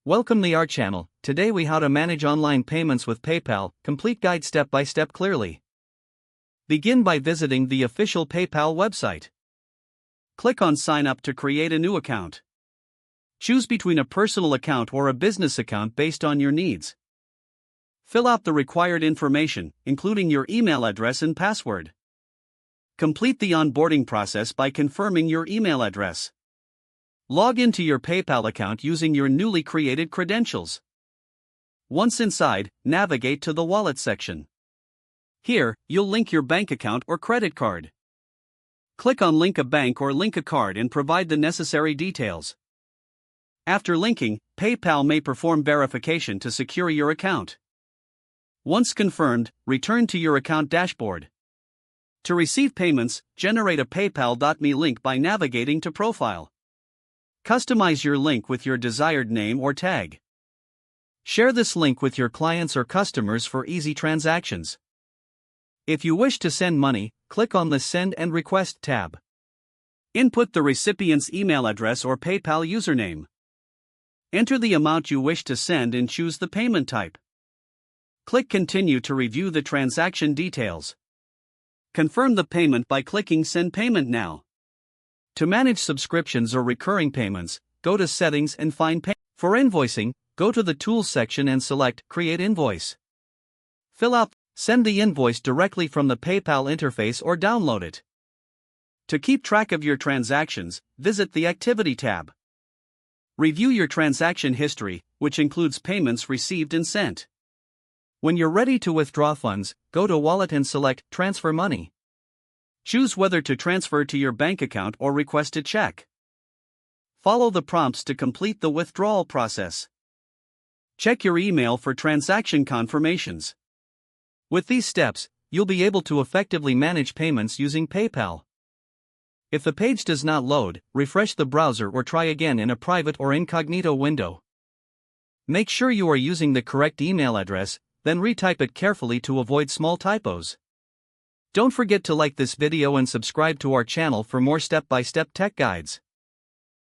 Welcome to our channel. Today we how to manage online payments with PayPal, complete guide step by step clearly. Begin by visiting the official PayPal website. Click on sign up to create a new account. Choose between a personal account or a business account based on your needs. Fill out the required information, including your email address and password. Complete the onboarding process by confirming your email address. Log into your PayPal account using your newly created credentials. Once inside, navigate to the Wallet section. Here, you'll link your bank account or credit card. Click on Link a Bank or Link a Card and provide the necessary details. After linking, PayPal may perform verification to secure your account. Once confirmed, return to your account dashboard. To receive payments, generate a PayPal.me link by navigating to Profile. Customize your link with your desired name or tag. Share this link with your clients or customers for easy transactions. If you wish to send money, click on the Send and Request tab. Input the recipient's email address or PayPal username. Enter the amount you wish to send and choose the payment type. Click Continue to review the transaction details. Confirm the payment by clicking Send Payment Now. To manage subscriptions or recurring payments, go to Settings and find Pay. For invoicing, go to the Tools section and select Create Invoice. Send the invoice directly from the PayPal interface or download it. To keep track of your transactions, visit the Activity tab. Review your transaction history, which includes payments received and sent. When you're ready to withdraw funds, go to Wallet and select Transfer Money. Choose whether to transfer to your bank account or request a check. Follow the prompts to complete the withdrawal process. Check your email for transaction confirmations. With these steps, you'll be able to effectively manage payments using PayPal. If the page does not load, refresh the browser or try again in a private or incognito window. Make sure you are using the correct email address, then retype it carefully to avoid small typos. Don't forget to like this video and subscribe to our channel for more step-by-step tech guides.